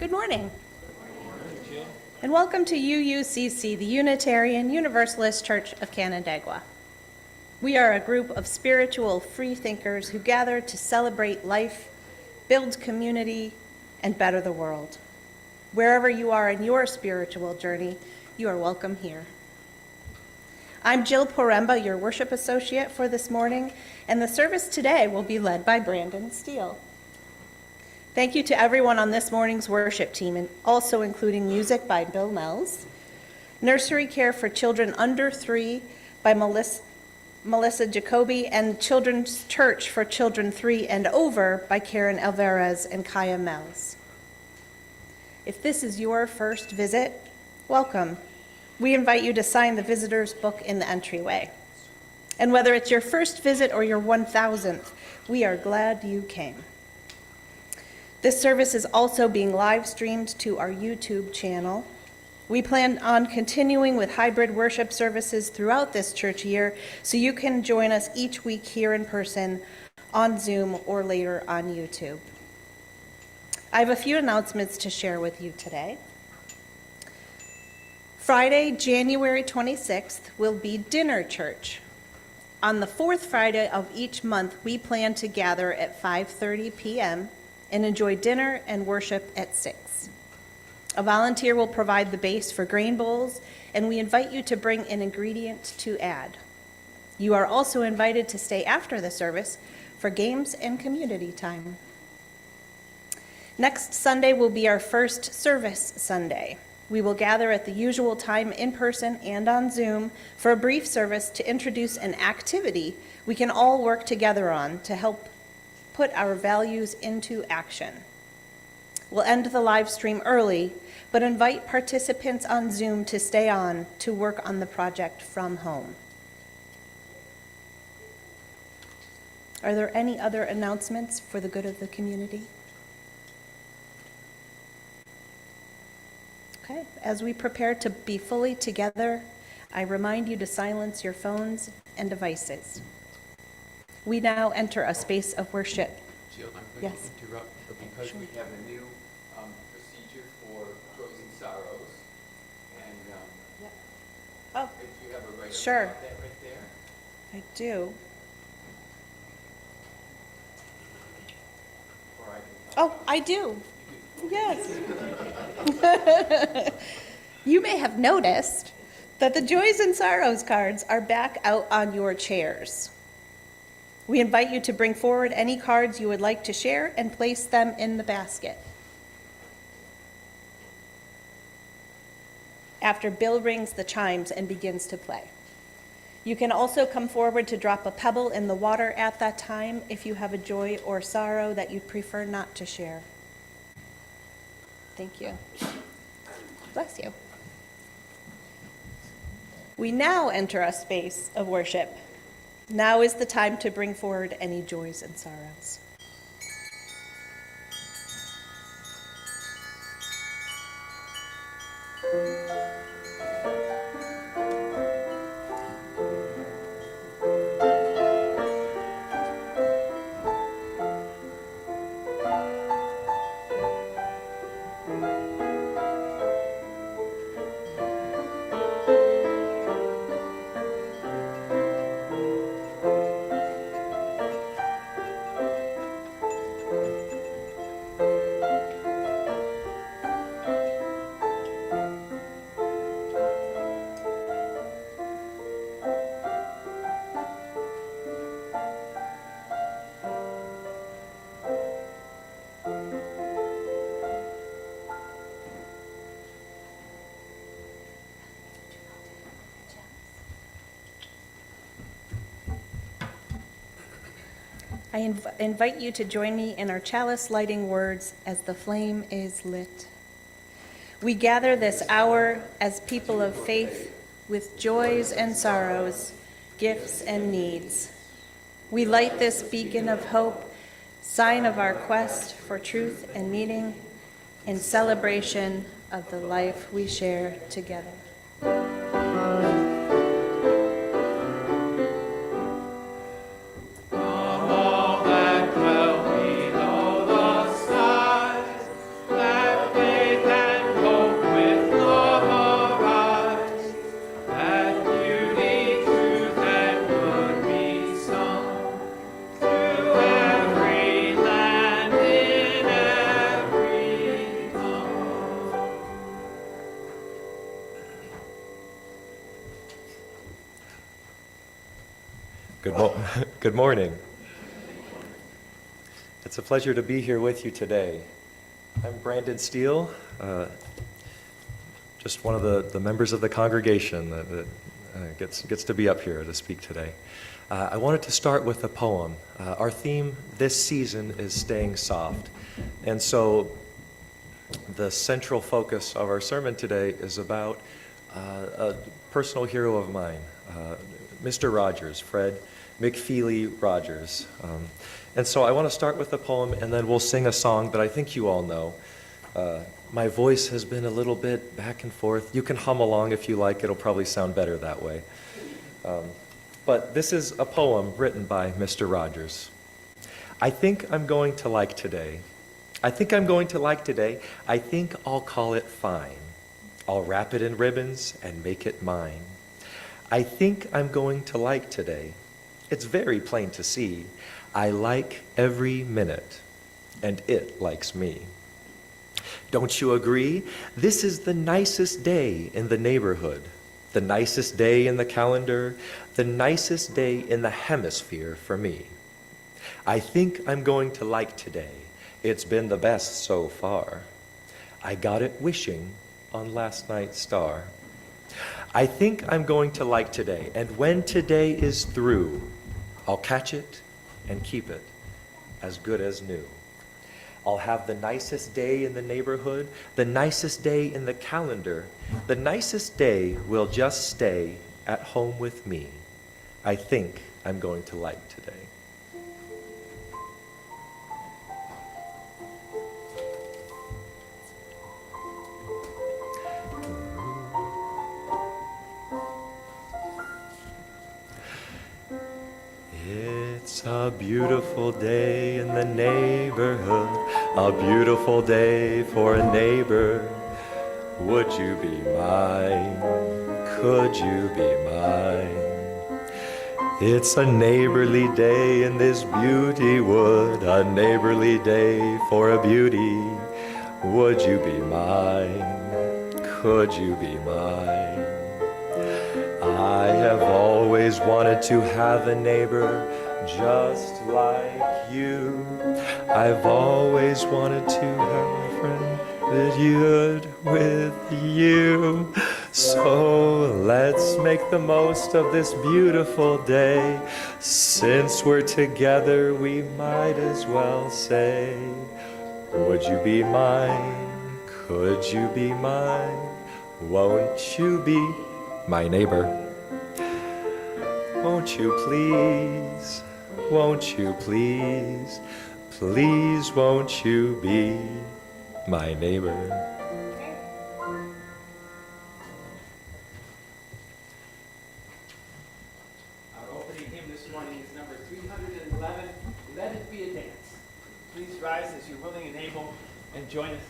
Good morning. And welcome to UUCC, the Unitarian Universalist Church of Canandaigua. We are a group of spiritual freethinkers who gather to celebrate life, build community, and better the world. Wherever you are in your spiritual journey, you are welcome here. I'm Jill Poremba, your worship associate for this morning, and the service today will be led by Brandon Steele. Thank you to everyone on this morning's worship team, and also including music by Bill Mells, nursery care for children under 3 by Melissa Jacoby, and Children's Church for Children 3 and Over by Karen Alvarez and Kaya Mells. If this is your first visit, welcome. We invite you to sign the visitor's book in the entryway. And whether it's your first visit or your 1,000th, we are glad you came. This service is also being live streamed to our YouTube channel. We plan on continuing with hybrid worship services throughout this church year, so you can join us each week here in person, on Zoom, or later on YouTube. I have a few announcements to share with you today. Friday, January 26th, will be dinner church. On the fourth Friday of each month, we plan to gather at 5:30 p.m. and enjoy dinner and worship at 6. A volunteer will provide the base for grain bowls, and we invite you to bring an ingredient to add. You are also invited to stay after the service for games and community time. Next Sunday will be our first service Sunday. We will gather at the usual time in person and on Zoom for a brief service to introduce an activity we can all work together on to help put our values into action. We'll end the live stream early, but invite participants on Zoom to stay on to work on the project from home. Are there any other announcements for the good of the community? Okay, as we prepare to be fully together, I remind you to silence your phones and devices. We now enter a space of worship. Jill, I'm going Yes. to interrupt, but because Sure. we have a new procedure for joys and sorrows, and Oh, if you have a right Sure. about that right there. I do. Or I can Oh, I do. Yes. You may have noticed that the Joys and Sorrows cards are back out on your chairs. We invite you to bring forward any cards you would like to share and place them in the basket. After Bill rings the chimes and begins to play. You can also come forward to drop a pebble in the water at that time if you have a joy or sorrow that you'd prefer not to share. Thank you. Bless you. We now enter a space of worship. Now is the time to bring forward any joys and sorrows. I invite you to join me in our chalice lighting words as the flame is lit. We gather this hour as people of faith with joys and sorrows, gifts and needs. We light this beacon of hope, sign of our quest for truth and meaning, in celebration of the life we share together. All that dwell below the skies, that day Good morning. It's a pleasure to be here with you today. I'm Brandon Steele, just one of the members of the congregation that gets to be up here to speak today. I wanted to start with a poem. Our theme this season is staying soft, and so the central focus of our sermon today is about a personal hero of mine, Mr. Rogers, Fred McFeely Rogers. And so I want to start with a poem, and then we'll sing a song that I think you all know. My voice has been a little bit back and forth. You can hum along if you like. It'll probably sound better that way. But this is a poem written by Mr. Rogers. I think I'm going to like today. I think I'm going to like today. I think I'll call it fine. I'll wrap it in ribbons and make it mine. I think I'm going to like today. It's very plain to see. I like every minute, and it likes me. Don't you agree? This is the nicest day in the neighborhood, the nicest day in the calendar, the nicest day in the hemisphere for me. I think I'm going to like today. It's been the best so far. I got it wishing on last night's star. I think I'm going to like today, and when today is through, I'll catch it and keep it as good as new. I'll have the nicest day in the neighborhood, the nicest day in the calendar, the nicest day will just stay at home with me. I think I'm going to like today. It's a beautiful day in the neighborhood, a beautiful day for a neighbor. Would you be mine? Could you be mine? It's a neighborly day in this beauty wood, a neighborly day for a beauty. Would you be mine? Could you be mine? I have always wanted to have a neighbor just like you. I've always wanted to have a friend that you'd with you. So let's make the most of this beautiful day. Since we're together, we might as well say, would you be mine? Could you be mine? Won't you be my neighbor? Won't you please, won't you please, please won't you be my neighbor? Our opening hymn this morning is number 311, Let It Be a Dance. Please rise as you're willing and able and join us.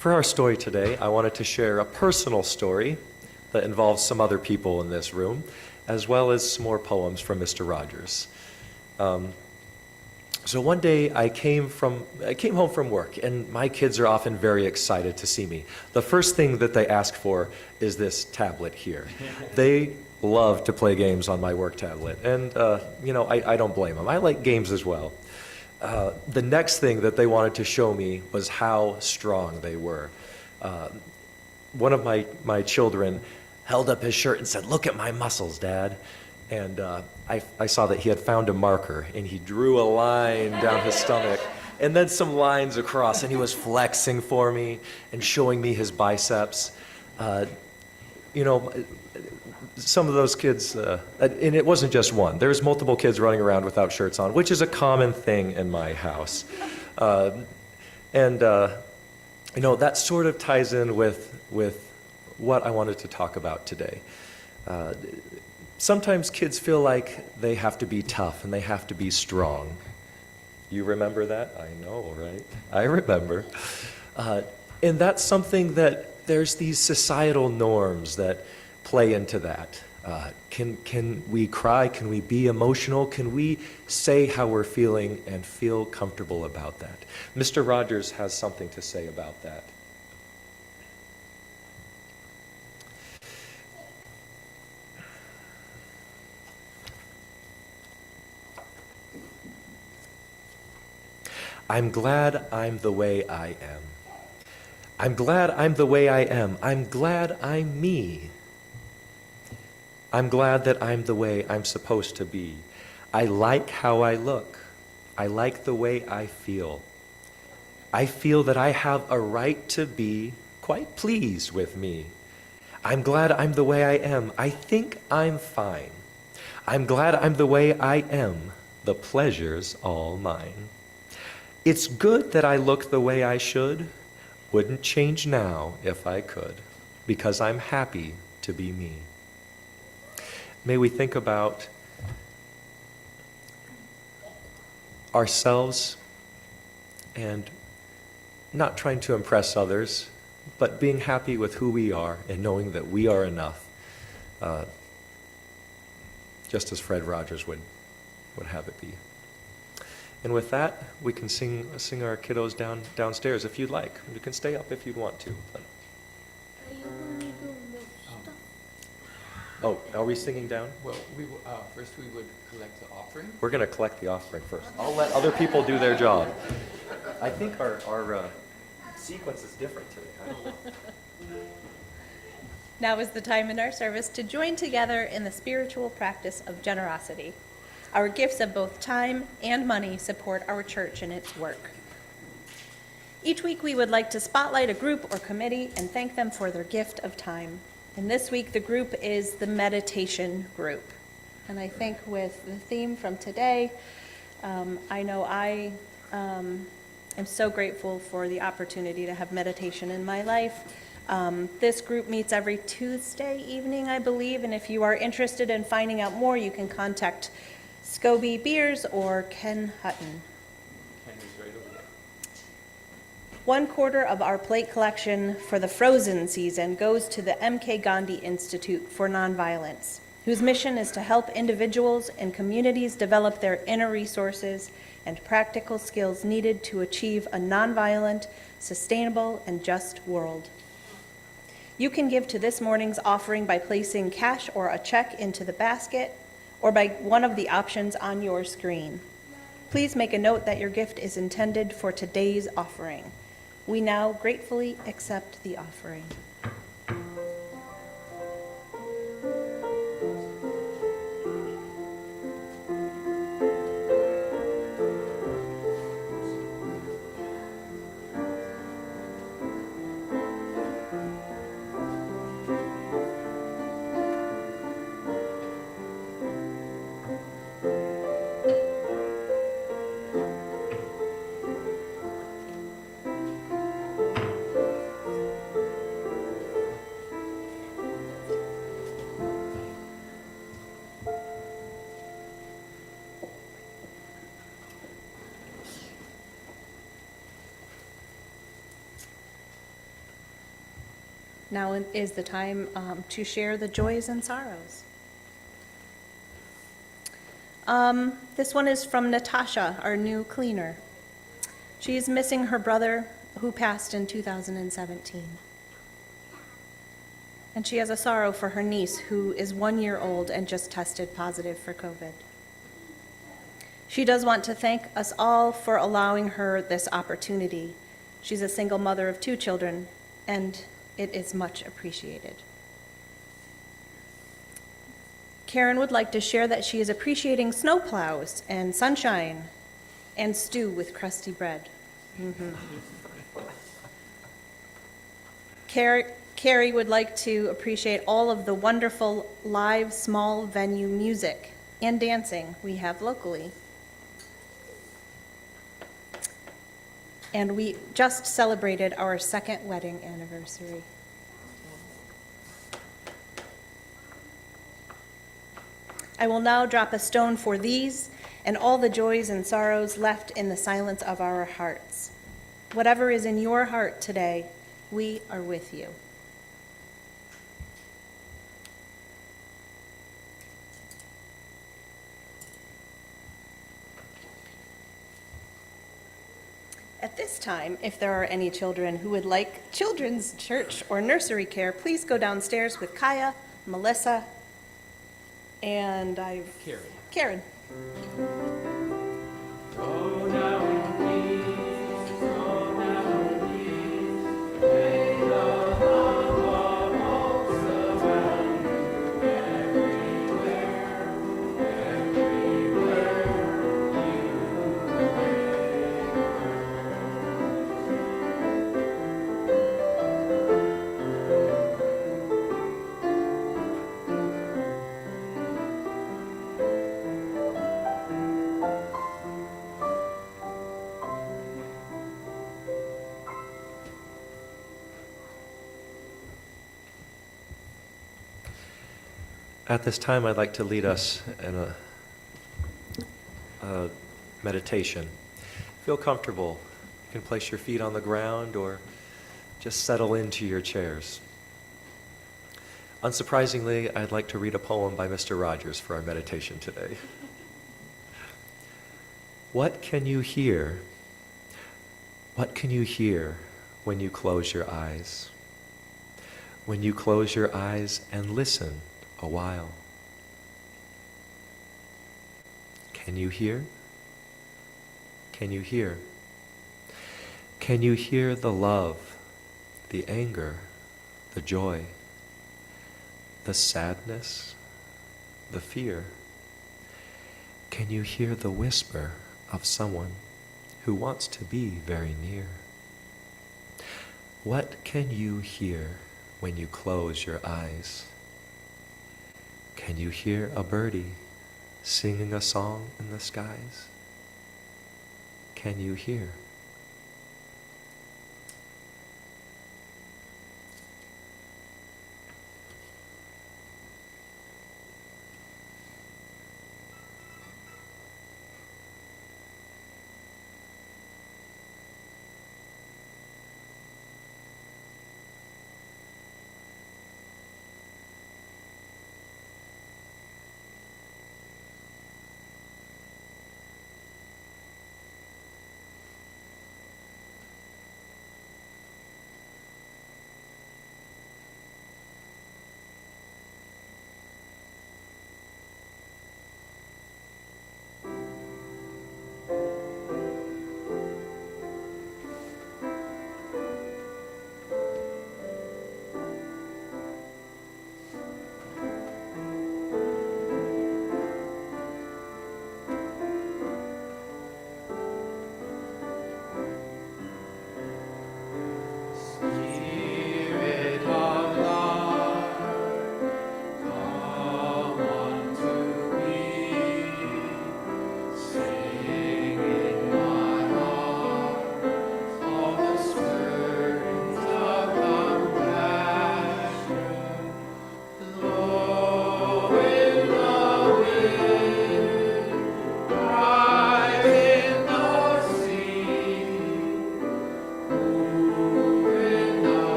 For our story today, I wanted to share a personal story that involves some other people in this room, as well as some more poems from Mr. Rogers. So one day I came home from work, and my kids are often very excited to see me. The first thing that they ask for is this tablet here. They love to play games on my work tablet, and I don't blame them. I like games as well. The next thing that they wanted to show me was how strong they were. One of my children held up his shirt and said, "Look at my muscles, Dad." And I saw that he had found a marker, and he drew a line down his stomach and then some lines across, and he was flexing for me and showing me his biceps. Some of those kids, and it wasn't just one. There's multiple kids running around without shirts on, which is a common thing in my house. That sort of ties in with what I wanted to talk about today. Sometimes kids feel like they have to be tough and they have to be strong. You remember that? I know, right? I remember. And that's something that there's these societal norms that play into that. Can we cry? Can we be emotional? Can we say how we're feeling and feel comfortable about that? Mr. Rogers has something to say about that. I'm glad I'm the way I am. I'm glad I'm the way I am. I'm glad I'm me. I'm glad that I'm the way I'm supposed to be. I like how I look. I like the way I feel. I feel that I have a right to be quite pleased with me. I'm glad I'm the way I am. I think I'm fine. I'm glad I'm the way I am. The pleasure's all mine. It's good that I look the way I should. Wouldn't change now if I could, because I'm happy to be me. May we think about ourselves and not trying to impress others, but being happy with who we are and knowing that we are enough, just as Fred Rogers would have it be. And with that, we can sing our kiddos downstairs if you'd like. You can stay up if you'd want to. Oh, are we singing down? Well, first we would collect the offering. We're going to collect the offering first. I'll let other people do their job. I think our sequence is different today. I don't know. Now is the time in our service to join together in the spiritual practice of generosity. Our gifts of both time and money support our church in its work. Each week we would like to spotlight a group or committee and thank them for their gift of time. And this week the group is the meditation group. And I think with the theme from today, I know I am so grateful for the opportunity to have meditation in my life. This group meets every Tuesday evening, I believe, and if you are interested in finding out more, you can contact Scobie Beers or Ken Hutton. Ken is right over there. 1/4 of our plate collection for the frozen season goes to the M.K. Gandhi Institute for Nonviolence, whose mission is to help individuals and communities develop their inner resources and practical skills needed to achieve a nonviolent, sustainable, and just world. You can give to this morning's offering by placing cash or a check into the basket or by one of the options on your screen. Please make a note that your gift is intended for today's offering. We now gratefully accept the offering. Now is the time to share the joys and sorrows. This one is from Natasha, our new cleaner. She is missing her brother who passed in 2017. And she has a sorrow for her niece who is 1 year old and just tested positive for COVID. She does want to thank us all for allowing her this opportunity. She's a single mother of 2 children, and it is much appreciated. Karen would like to share that she is appreciating snowplows and sunshine and stew with crusty bread. Carrie would like to appreciate all of the wonderful live small venue music and dancing we have locally. And we just celebrated our 2nd wedding anniversary. I will now drop a stone for these and all the joys and sorrows left in the silence of our hearts. Whatever is in your heart today, we are with you. At this time, if there are any children who would like children's church or nursery care, please go downstairs with Kaya, Melissa, and Karen. Go now in peace, go now in peace. May the love of all surround you everywhere, everywhere you may. At this time, I'd like to lead us in a meditation. Feel comfortable. You can place your feet on the ground or just settle into your chairs. Unsurprisingly, I'd like to read a poem by Mr. Rogers for our meditation today. What can you hear? What can you hear when you close your eyes? When you close your eyes and listen a while. Can you hear? Can you hear? Can you hear the love, the anger, the joy, the sadness, the fear? Can you hear the whisper of someone who wants to be very near? What can you hear when you close your eyes? Can you hear a birdie singing a song in the skies? Can you hear?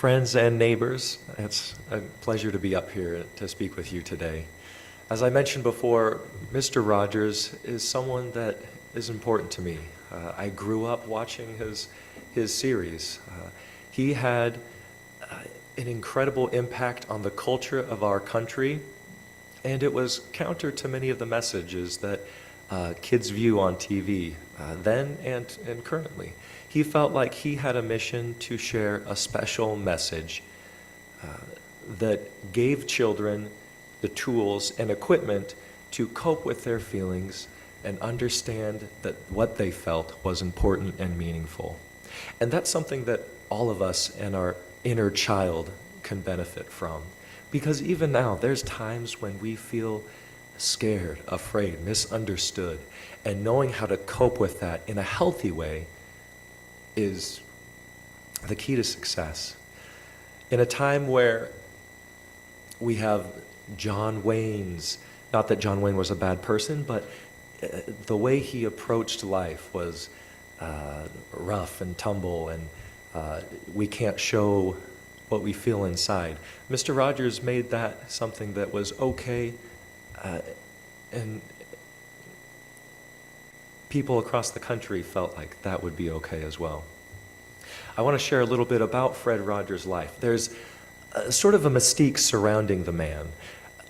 friends and neighbors, it's a pleasure to be up here to speak with you today. As I mentioned before, Mr. Rogers is someone that is important to me. I grew up watching his series. He had an incredible impact on the culture of our country, and it was counter to many of the messages that kids view on TV then and currently. He felt like he had a mission to share a special message that gave children the tools and equipment to cope with their feelings and understand that what they felt was important and meaningful. And that's something that all of us and our inner child can benefit from. Because even now, there's times when we feel scared, afraid, misunderstood, and knowing how to cope with that in a healthy way is the key to success. In a time where we have John Wayne's, not that John Wayne was a bad person, but the way he approached life was rough and tumble, and we can't show what we feel inside. Mr. Rogers made that something that was okay, and people across the country felt like that would be okay as well. I want to share a little bit about Fred Rogers' life. There's sort of a mystique surrounding the man.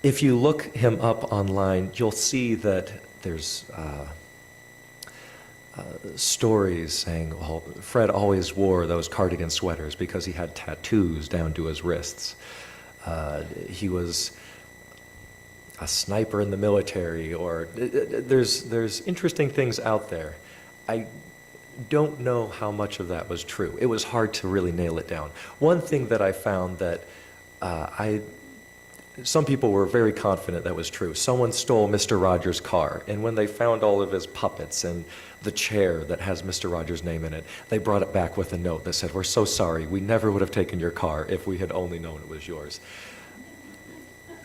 If you look him up online, you'll see that there's stories saying, well, Fred always wore those cardigan sweaters because he had tattoos down to his wrists. He was a sniper in the military, or there's interesting things out there. I don't know how much of that was true. It was hard to really nail it down. One thing that I found that some people were very confident that was true. Someone stole Mr. Rogers' car, and when they found all of his puppets and the chair that has Mr. Rogers' name in it, they brought it back with a note that said, "We're so sorry, we never would have taken your car if we had only known it was yours."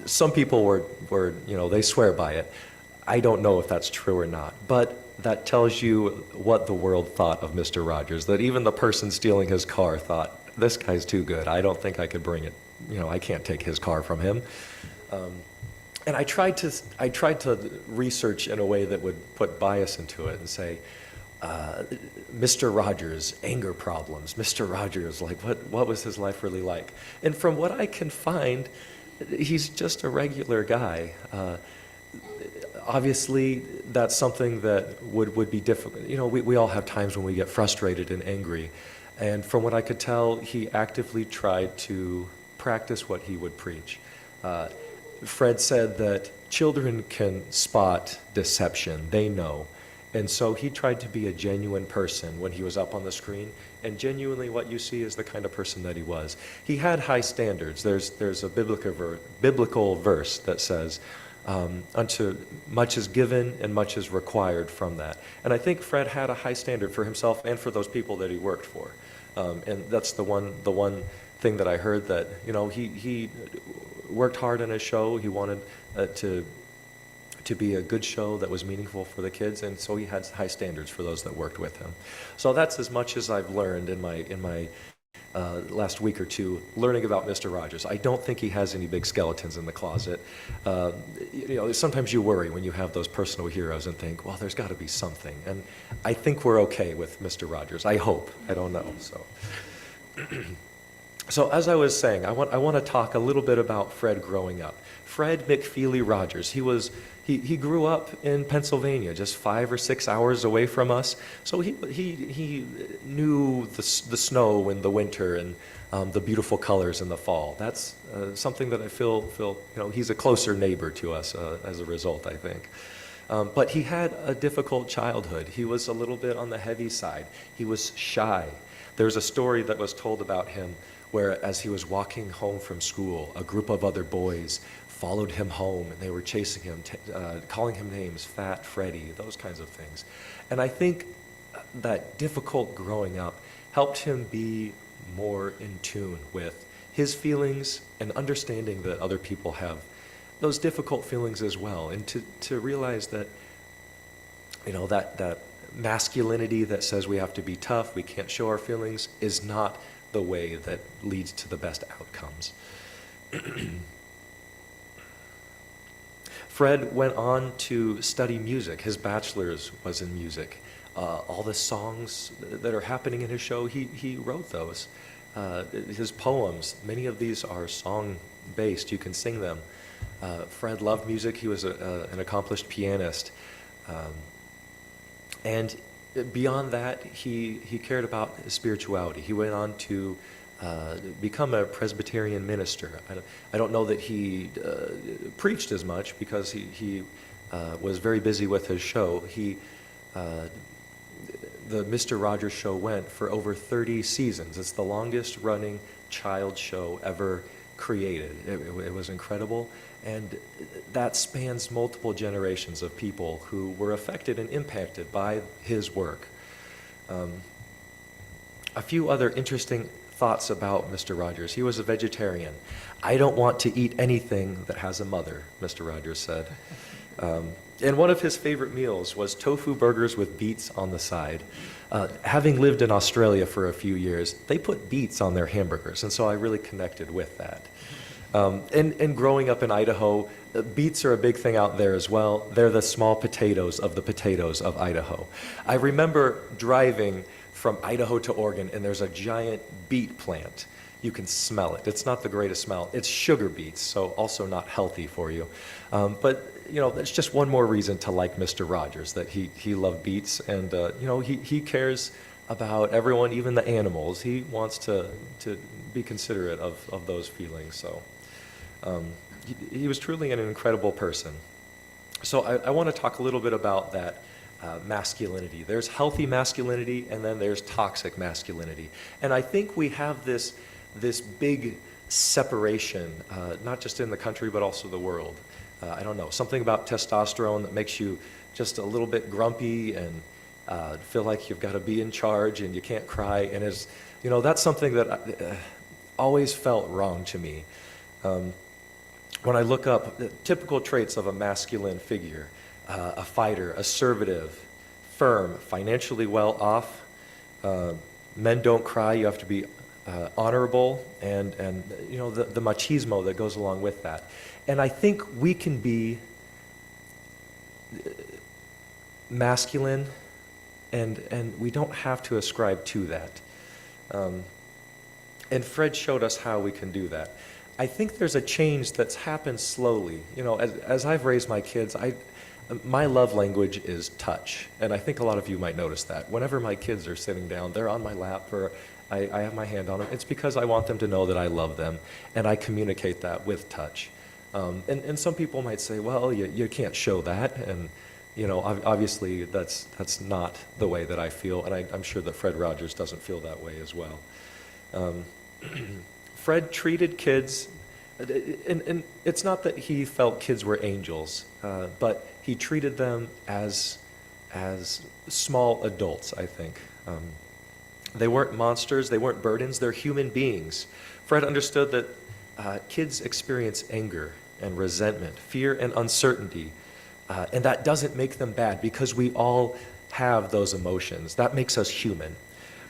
Some people were, they swear by it. I don't know if that's true or not, but that tells you what the world thought of Mr. Rogers, that even the person stealing his car thought, this guy's too good. I don't think I could bring it. I can't take his car from him. And I tried to research in a way that would put bias into it and say, Mr. Rogers, anger problems. Mr. Rogers, like what was his life really like? And from what I can find, he's just a regular guy. Obviously, that's something that would be difficult. We all have times when we get frustrated and angry. And from what I could tell, he actively tried to practice what he would preach. Fred said that children can spot deception. They know. And so he tried to be a genuine person when he was up on the screen. And genuinely what you see is the kind of person that he was. He had high standards. There's a biblical verse that says, unto much is given and much is required from that. And I think Fred had a high standard for himself and for those people that he worked for. And that's the one thing that I heard, that he worked hard on his show. He wanted to be a good show that was meaningful for the kids, and so he had high standards for those that worked with him. So that's as much as I've learned in my last week or two learning about Mr. Rogers. I don't think he has any big skeletons in the closet. Sometimes you worry when you have those personal heroes and think, well, there's got to be something. And I think we're okay with Mr. Rogers. I hope. I don't know. So as I was saying, I want to talk a little bit about Fred growing up. Fred McFeely Rogers. He grew up in Pennsylvania, just 5 or 6 hours away from us. So he knew the snow in the winter and the beautiful colors in the fall. That's something that I feel he's a closer neighbor to us as a result, I think. But he had a difficult childhood. He was a little bit on the heavy side. He was shy. There's a story that was told about him where, as he was walking home from school, a group of other boys followed him home, and they were chasing him, calling him names, Fat Freddy, those kinds of things. And I think that difficult growing up helped him be more in tune with his feelings and understanding that other people have those difficult feelings as well, and to realize that that masculinity that says we have to be tough, we can't show our feelings, is not the way that leads to the best outcomes. Fred went on to study music. His bachelor's was in music. All the songs that are happening in his show, he wrote those. His poems, many of these are song-based. You can sing them. Fred loved music. He was an accomplished pianist. And beyond that, he cared about spirituality. He went on to become a Presbyterian minister. I don't know that he preached as much because he was very busy with his show. The Mr. Rogers Show went for over 30 seasons. It's the longest running child show ever created. It was incredible, and that spans multiple generations of people who were affected and impacted by his work. A few other interesting thoughts about Mr. Rogers. He was a vegetarian. "I don't want to eat anything that has a mother," Mr. Rogers said. And one of his favorite meals was tofu burgers with beets on the side. Having lived in Australia for a few years, they put beets on their hamburgers, and so I really connected with that. And growing up in Idaho, beets are a big thing out there as well. They're the small potatoes of Idaho. I remember driving from Idaho to Oregon, and there's a giant beet plant. You can smell it. It's not the greatest smell. It's sugar beets, so also not healthy for you. But that's just one more reason to like Mr. Rogers, that he loved beets, and he cares about everyone, even the animals. He wants to be considerate of those feelings. So he was truly an incredible person. So I want to talk a little bit about that masculinity. There's healthy masculinity, and then there's toxic masculinity. And I think we have this big separation, not just in the country, but also the world. I don't know, something about testosterone that makes you just a little bit grumpy and feel like you've got to be in charge and you can't cry. And that's something that always felt wrong to me. When I look up the typical traits of a masculine figure, a fighter, assertive, firm, financially well off, men don't cry, you have to be honorable, and the machismo that goes along with that. And I think we can be masculine, and we don't have to ascribe to that. And Fred showed us how we can do that. I think there's a change that's happened slowly. As I've raised my kids, my love language is touch, and I think a lot of you might notice that. Whenever my kids are sitting down, they're on my lap, or I have my hand on them. It's because I want them to know that I love them, and I communicate that with touch. And some people might say, well, you can't show that, and obviously that's not the way that I feel, and I'm sure that Fred Rogers doesn't feel that way as well. Fred treated kids, and it's not that he felt kids were angels, but he treated them as small adults, I think. They weren't monsters, they weren't burdens, they're human beings. Fred understood that kids experience anger and resentment, fear and uncertainty, and that doesn't make them bad because we all have those emotions. That makes us human.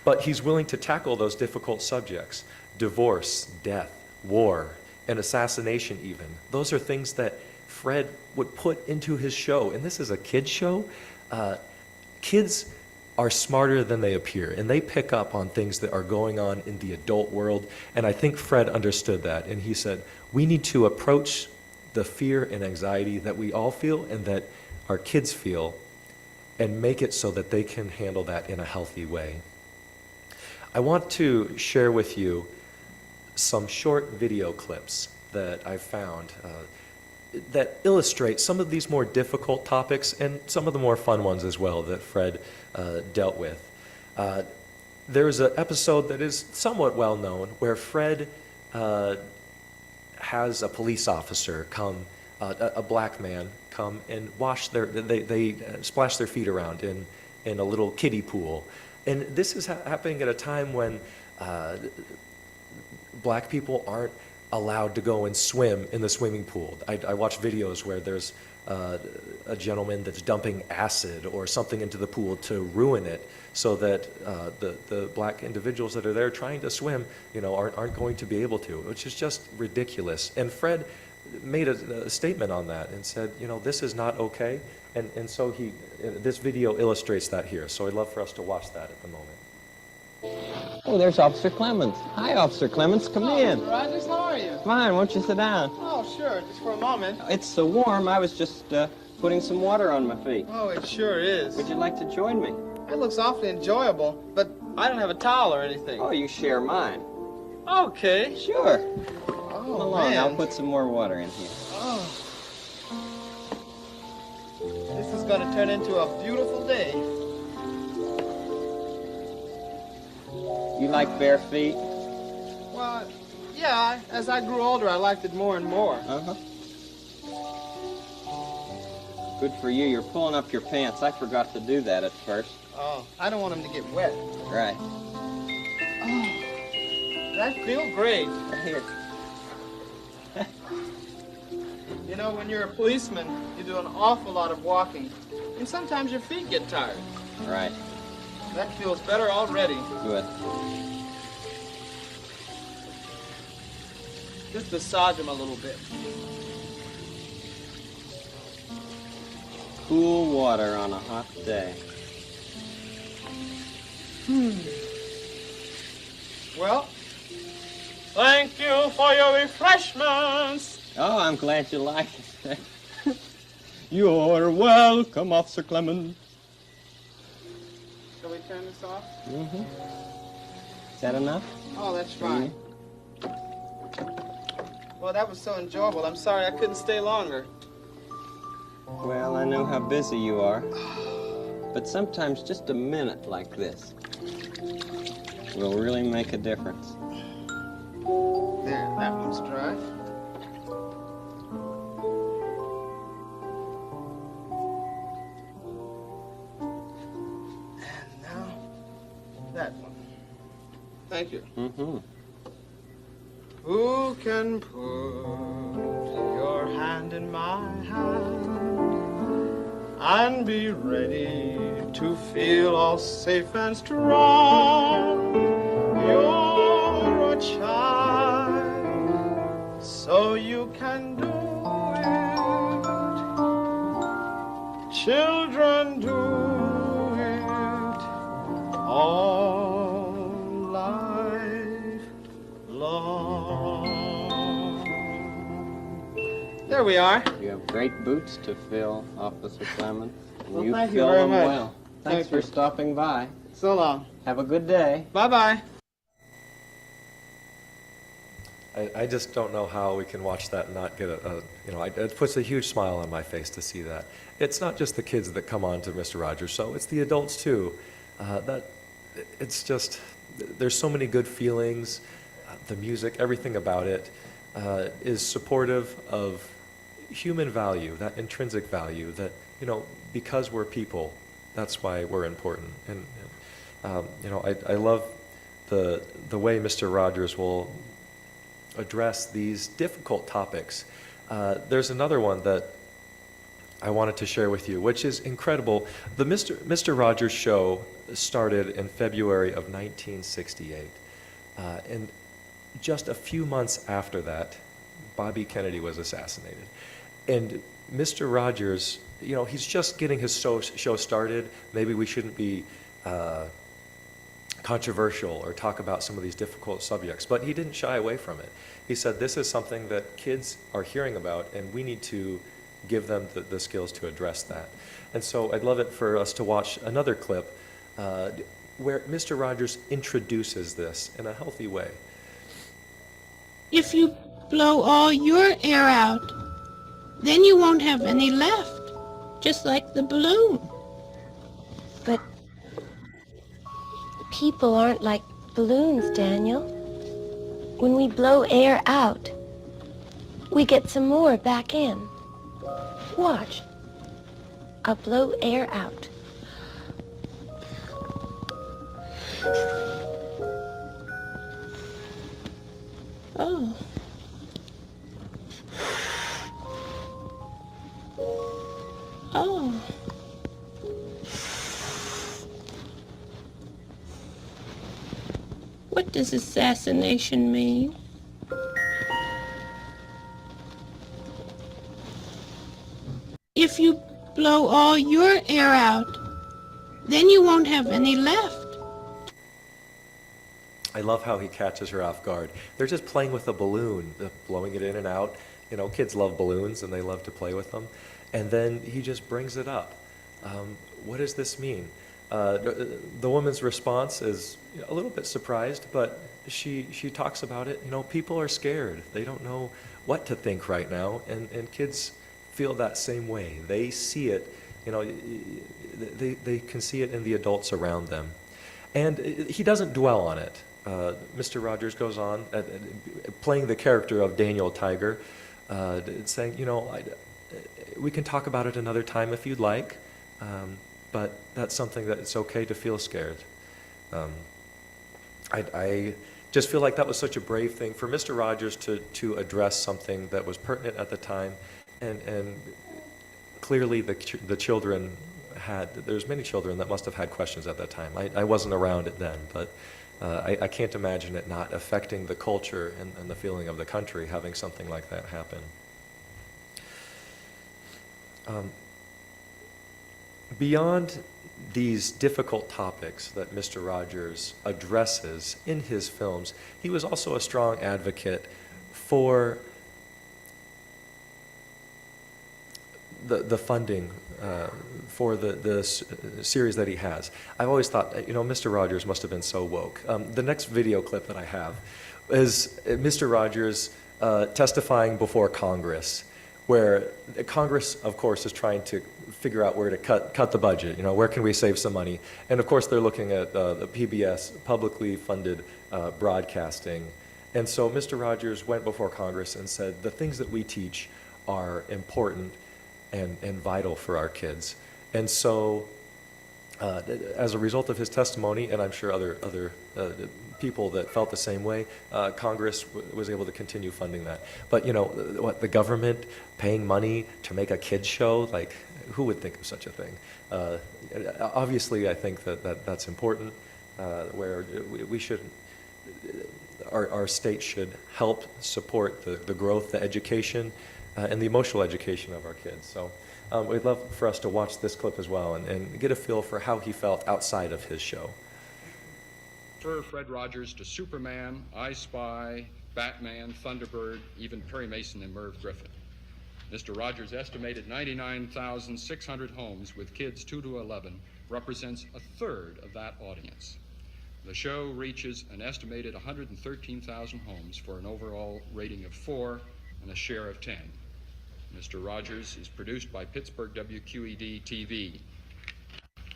But he's willing to tackle those difficult subjects: divorce, death, war, and assassination even. Those are things that Fred would put into his show. And this is a kid's show. Kids are smarter than they appear, and they pick up on things that are going on in the adult world. And I think Fred understood that. And he said, we need to approach the fear and anxiety that we all feel and that our kids feel and make it so that they can handle that in a healthy way. I want to share with you some short video clips that I found that illustrate some of these more difficult topics and some of the more fun ones as well that Fred dealt with. There's an episode that is somewhat well known where Fred has a police officer come, a black man, come and they splash their feet around in a little kiddie pool. And this is happening at a time when black people aren't allowed to go and swim in the swimming pool. I watch videos where there's a gentleman that's dumping acid or something into the pool to ruin it so that the black individuals that are there trying to swim, aren't going to be able to, which is just ridiculous. And Fred made a statement on that and said, this is not okay. And so this video illustrates that here. So I'd love for us to watch that at the moment. Oh, there's Officer Clemens. Hi, Officer Clemens. Come in. Mr. Rogers, how are you? Fine. Won't you sit down? Oh, sure, just for a moment. It's so warm, I was just putting some water on my feet. Oh, it sure is. Would you like to join me? It looks awfully enjoyable, but I don't have a towel or anything. Oh, you share mine. Okay. Sure. Oh, Come along. man. I'll put some more water in here. Oh. This is going to turn into a beautiful day. You like bare feet? Well, yeah, as I grew older, I liked it more and more. Uh-huh. Good for you. You're pulling up your pants. I forgot to do that at first. Oh, I don't want them to get wet. Right. Oh, that feels great. Here. When you're a policeman, you do an awful lot of walking, and sometimes your feet get tired. Right. That feels better already. Good. Just massage them a little bit. Cool water on a hot day. Well, thank you for your refreshments. Oh, I'm glad you like it. You're welcome, Officer Clemens. Shall we turn this off? Mm-hmm. Is that enough? Oh, that's fine. Well, that was so enjoyable. I'm sorry I couldn't stay longer. Well, I know how busy you are. But sometimes just a minute like this will really make a difference. There, that one's dry. And now, that one. Thank you. Mm-hmm. Who can put your hand in my hand and be ready to feel all safe and strong? You're a child, so you can do it. Children do it all life long. There we are. You have great boots to fill, Officer Clemens. Well, you thank you fill very them much. well. Thanks Thank for you. stopping by. So long. Have a good day. Bye-bye. I just don't know how we can watch that and not get it puts a huge smile on my face to see that. It's not just the kids that come on to Mr. Rogers' show, it's the adults too. It's just, there's so many good feelings. The music, everything about it is supportive of human value, that intrinsic value that, because we're people, that's why we're important. And I love the way Mr. Rogers will address these difficult topics. There's another one that I wanted to share with you, which is incredible. The Mr. Rogers show started in February of 1968. And just a few months after that, Bobby Kennedy was assassinated. And Mr. Rogers, he's just getting his show started. Maybe we shouldn't be controversial or talk about some of these difficult subjects, but he didn't shy away from it. He said this is something that kids are hearing about, and we need to give them the skills to address that. And so I'd love it for us to watch another clip where Mr. Rogers introduces this in a healthy way. If you blow all your air out, then you won't have any left, just like the balloon. But people aren't like balloons, Daniel. When we blow air out, we get some more back in. Watch. I'll blow air out. Oh. Oh. does assassination mean? If you blow all your air out, then you won't have any left. I love how he catches her off guard. They're just playing with a balloon, blowing it in and out. You know, kids love balloons and they love to play with them. And then he just brings it up. What does this mean? The woman's response is a little bit surprised, but she talks about it. You know, people are scared. They don't know what to think right now, and kids feel that same way. They see it, you know, they can see it in the adults around them. And he doesn't dwell on it. Mr. Rogers goes on, playing the character of Daniel Tiger, saying, you know, we can talk about it another time if you'd like, but that's something that it's okay to feel scared. I just feel like that was such a brave thing for Mr. Rogers to address something that was pertinent at the time, and clearly the children there's many children that must have had questions at that time. I wasn't around it then, but I can't imagine it not affecting the culture and the feeling of the country, having something like that happen. Beyond these difficult topics that Mr. Rogers addresses in his films, he was also a strong advocate for the funding for the series that he has. I've always thought, you know, Mr. Rogers must have been so woke. The next video clip that I have is Mr. Rogers testifying before Congress, where Congress, of course, is trying to figure out where to cut the budget. You know, where can we save some money? And of course, they're looking at the PBS, publicly funded broadcasting. And so Mr. Rogers went before Congress and said, the things that we teach are important and vital for our kids. And so as a result of his testimony, and I'm sure other people that felt the same way, Congress was able to continue funding that. But you know, what, the government paying money to make a kids show, like, who would think of such a thing? Obviously, I think that's important, where we should, our state should help support the growth, the education, and the emotional education of our kids. So we'd love for us to watch this clip as well and get a feel for how he felt outside of his show. Refer Fred Rogers to Superman, I Spy, Batman, Thunderbird, even Perry Mason and Merv Griffin. Mr. Rogers' estimated 99,600 homes with kids 2 to 11 represents a third of that audience. The show reaches an estimated 113,000 homes for an overall rating of 4 and a share of 10. Mr. Rogers is produced by Pittsburgh WQED TV.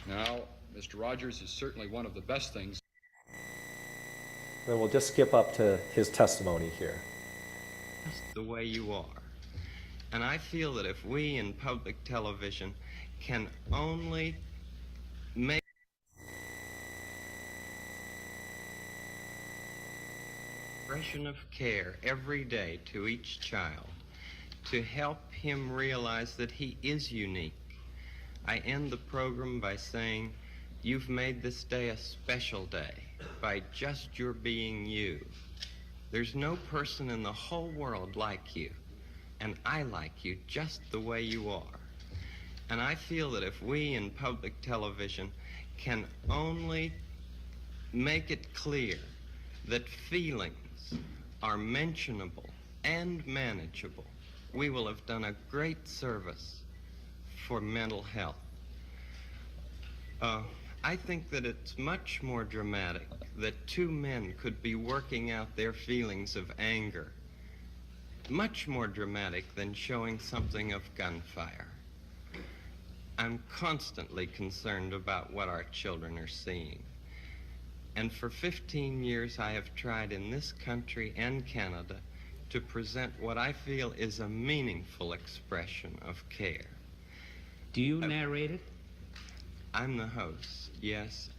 Now, Mr. Rogers is certainly one of the best things. Then we'll just skip up to his testimony here. Just the way you are. And I feel that if we in public television can only make expression of care every day to each child, to help him realize that he is unique. I end the program by saying, you've made this day a special day by just your being you. There's no person in the whole world like you, and I like you just the way you are. And I feel that if we in public television can only make it clear that feelings are mentionable and manageable, we will have done a great service for mental health. I think that it's much more dramatic that two men could be working out their feelings of anger. Much more dramatic than showing something of gunfire. I'm constantly concerned about what our children are seeing. And for 15 years I have tried in this country and Canada to present what I feel is a meaningful expression of care. Do you narrate it? I'm the host, yes.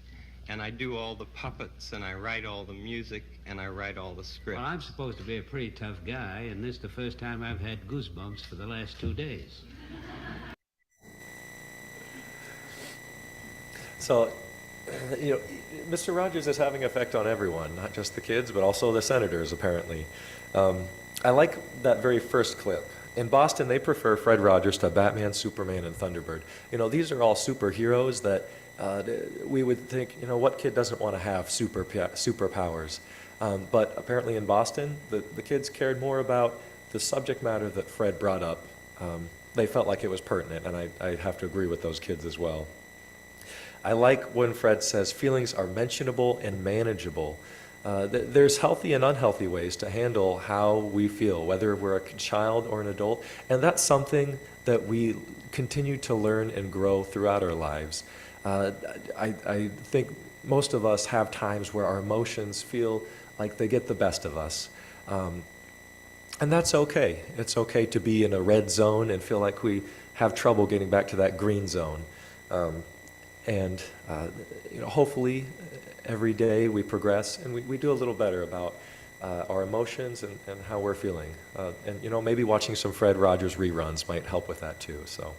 And I do all the puppets, and I write all the music, and I write all the scripts. Well, I'm supposed to be a pretty tough guy, and this is the first time I've had goosebumps for the last 2 days. So you know, Mr. Rogers is having effect on everyone, not just the kids, but also the senators, apparently. I like that very first clip. In Boston, they prefer Fred Rogers to Batman, Superman, and Thunderbird. You know, these are all superheroes that we would think, you know, what kid doesn't want to have superpowers? But apparently in Boston, the kids cared more about the subject matter that Fred brought up. They felt like it was pertinent, and I have to agree with those kids as well. I like when Fred says feelings are mentionable and manageable. There's healthy and unhealthy ways to handle how we feel, whether we're a child or an adult, and that's something that we continue to learn and grow throughout our lives. I think most of us have times where our emotions feel like they get the best of us. And that's okay. It's okay to be in a red zone and feel like we have trouble getting back to that green zone. And you know, hopefully every day we progress and we do a little better about our emotions and how we're feeling. And you know, maybe watching some Fred Rogers reruns might help with that too. So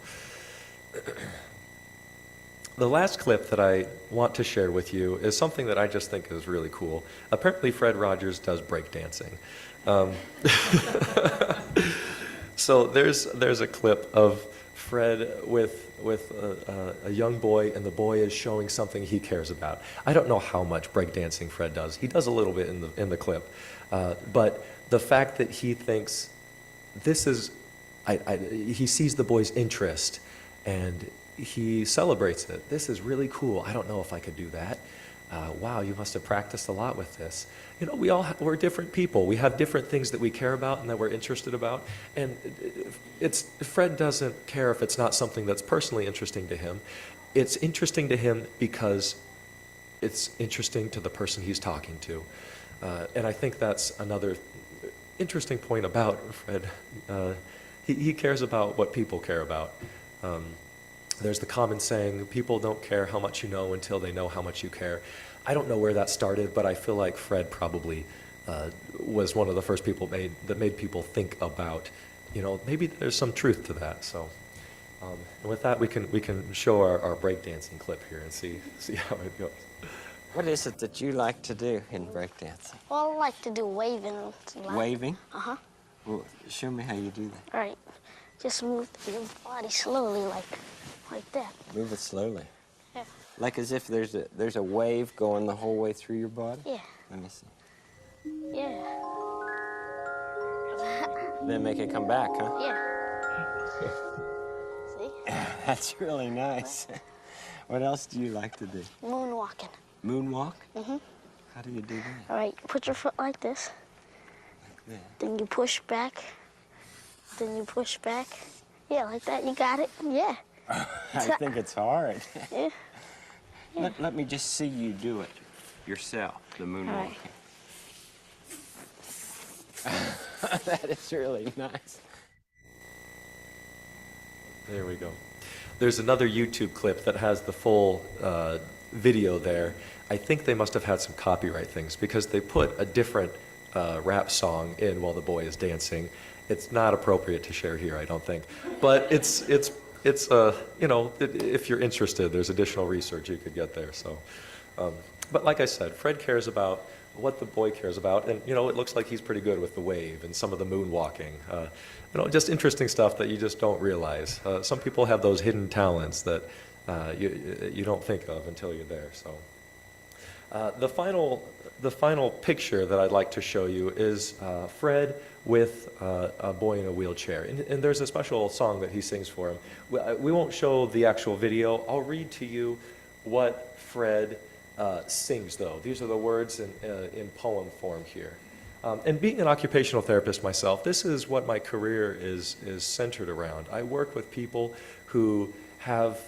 the last clip that I want to share with you is something that I just think is really cool. Apparently Fred Rogers does breakdancing. So there's a clip of Fred with a young boy, and the boy is showing something he cares about. I don't know how much breakdancing Fred does. He does a little bit in the clip, but the fact that he thinks this is, he sees the boy's interest, and he celebrates it. This is really cool. I don't know if I could do that. Wow, you must have practiced a lot with this. You know, we're different people. We have different things that we care about and that we're interested about. And Fred doesn't care if it's not something that's personally interesting to him. It's interesting to him because it's interesting to the person he's talking to. And I think that's another interesting point about Fred. He cares about what people care about. There's the common saying, people don't care how much you know until they know how much you care. I don't know where that started, but I feel like Fred probably was one of the first people that made people think about, you know, maybe there's some truth to that. So, and with that, we can show our breakdancing clip here and see how it goes. What is it that you like to do in breakdancing? Well, I like to do waving. Waving? Uh-huh. Well, show me how you do that. All right. Just move your body slowly like that. Move it slowly. Yeah. Like as if there's a wave going the whole way through your body? Yeah. Let me see. Yeah. Then make it come back, huh? Yeah. See? That's really nice. What else do you like to do? Moonwalking. Moonwalk? Mm-hmm. How do you do that? All right, put your foot like this. Like that. Then you push back. Then you push back. Yeah, like that. You got it? Yeah. I think it's hard. Yeah. Yeah. Let me just see you do it yourself, the moonwalking. Right. That is really nice. There we go. There's another YouTube clip that has the full video there. I think they must have had some copyright things because they put a different rap song in while the boy is dancing. It's not appropriate to share here, I don't think. But it's you know, if you're interested, there's additional research you could get there. So, but like I said, Fred cares about what the boy cares about, and you know, it looks like he's pretty good with the wave and some of the moonwalking. You know, just interesting stuff that you just don't realize. Some people have those hidden talents that you don't think of until you're there. So, the final picture that I'd like to show you is Fred with a boy in a wheelchair. And there's a special song that he sings for him. We won't show the actual video. I'll read to you what Fred sings, though. These are the words in poem form here. And being an occupational therapist myself, this is what my career is centered around. I work with people who have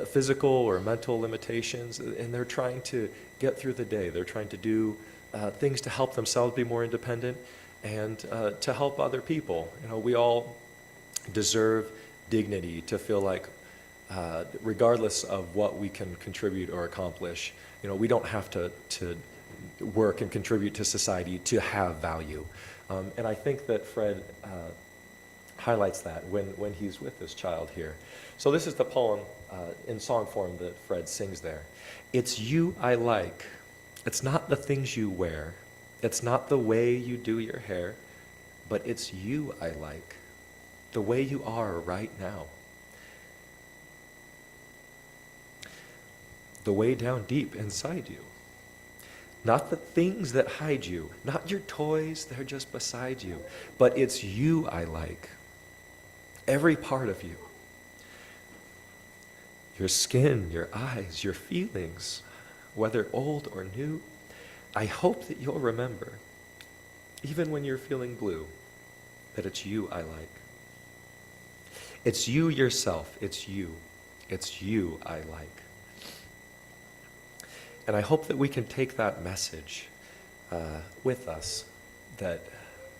physical or mental limitations, and they're trying to get through the day. They're trying to do things to help themselves be more independent and to help other people. You know, we all deserve dignity to feel like, regardless of what we can contribute or accomplish, you know, we don't have to work and contribute to society to have value. And I think that Fred highlights that when he's with this child here. So this is the poem in song form that Fred sings there. It's you I like. It's not the things you wear. It's not the way you do your hair, but it's you I like, the way you are right now. The way down deep inside you. Not the things that hide you, not your toys, they're just beside you, but it's you I like. Every part of you. Your skin, your eyes, your feelings, whether old or new. I hope that you'll remember, even when you're feeling blue, that it's you I like. It's you yourself, it's you I like. And I hope that we can take that message with us, that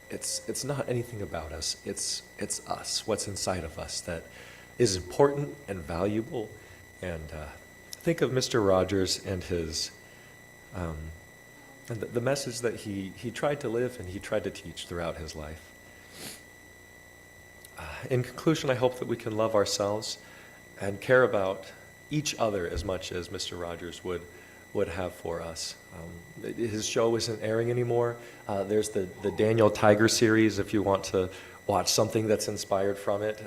it's not anything about us, it's us, what's inside of us that is important and valuable. And think of Mr. Rogers and his, and the message that he tried to live and he tried to teach throughout his life. In conclusion, I hope that we can love ourselves and care about each other as much as Mr. Rogers would have for us. His show isn't airing anymore. There's the Daniel Tiger series if you want to watch something that's inspired from it.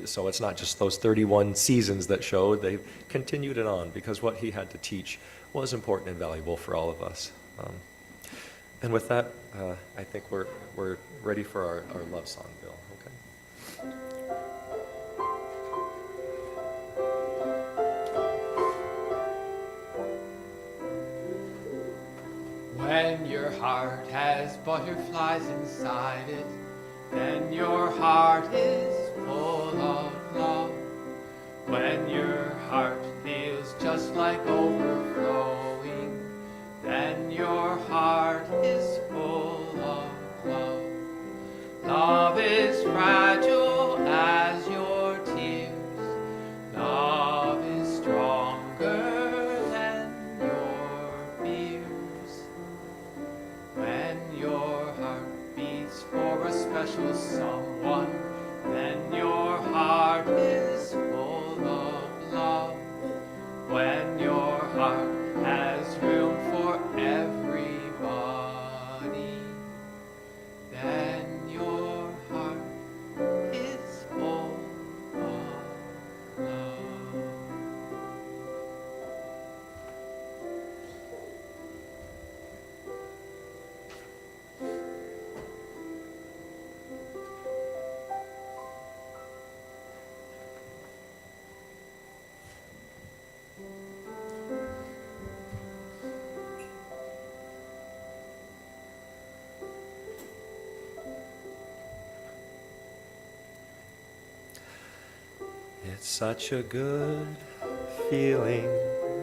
So it's not just those 31 seasons that showed. They've continued it on because what he had to teach was important and valuable for all of us. And with that, I think we're ready for our love song, Bill. Okay. When your heart has butterflies inside it, then your heart is full of love. When your heart feels just like overflowing, then your heart is full of love. Love is fragile as your tears. Love is stronger than your fears. When your heart beats for a special someone, then your heart is full of love. When your heart has room for everybody, then your heart is full of love. It's such a good feeling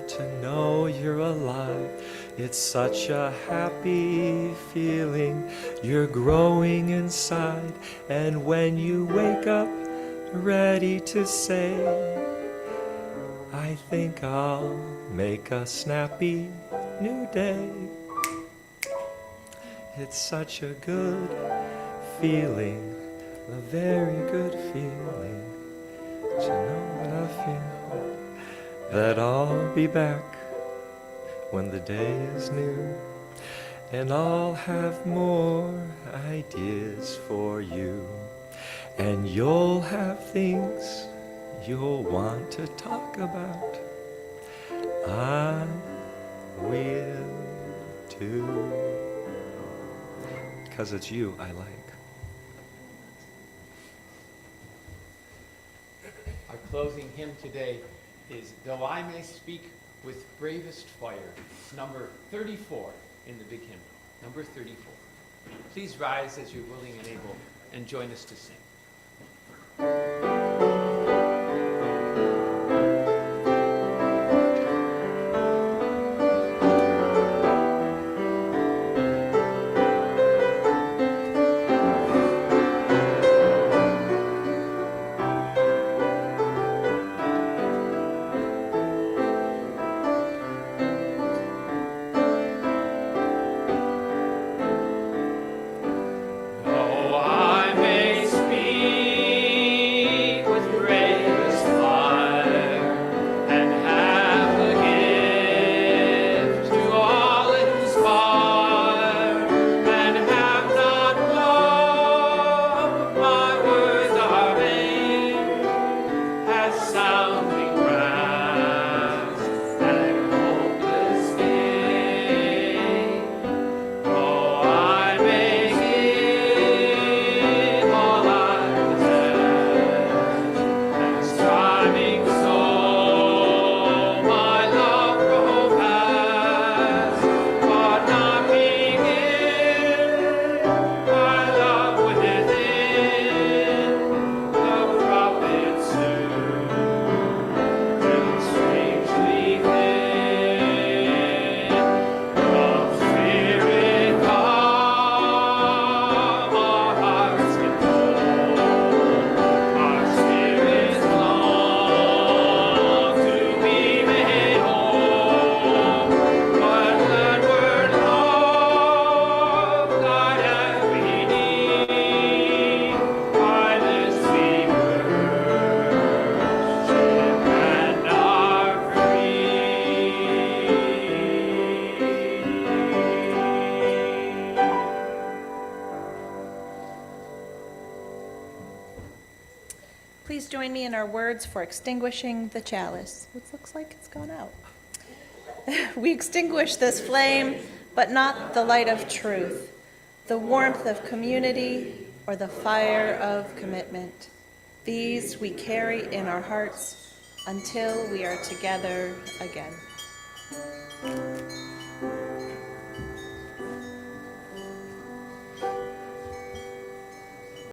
to know you're alive. It's such a happy feeling you're growing inside. And when you wake up ready to say, I think I'll make a snappy new day. It's such a good feeling, a very good feeling. To know that I feel that I'll be back when the day is new, and I'll have more ideas for you, and you'll have things you'll want to talk about. I will too, because it's you I like. Our closing hymn today is Though I May Speak with Bravest Fire. It's number 34 in the big hymn, number 34. Please rise as you're willing and able and join us to sing. Though I may speak please join me in our words for extinguishing the chalice, which looks like it's gone out. We extinguish this flame, but not the light of truth, the warmth of community, or the fire of commitment. These we carry in our hearts until we are together again.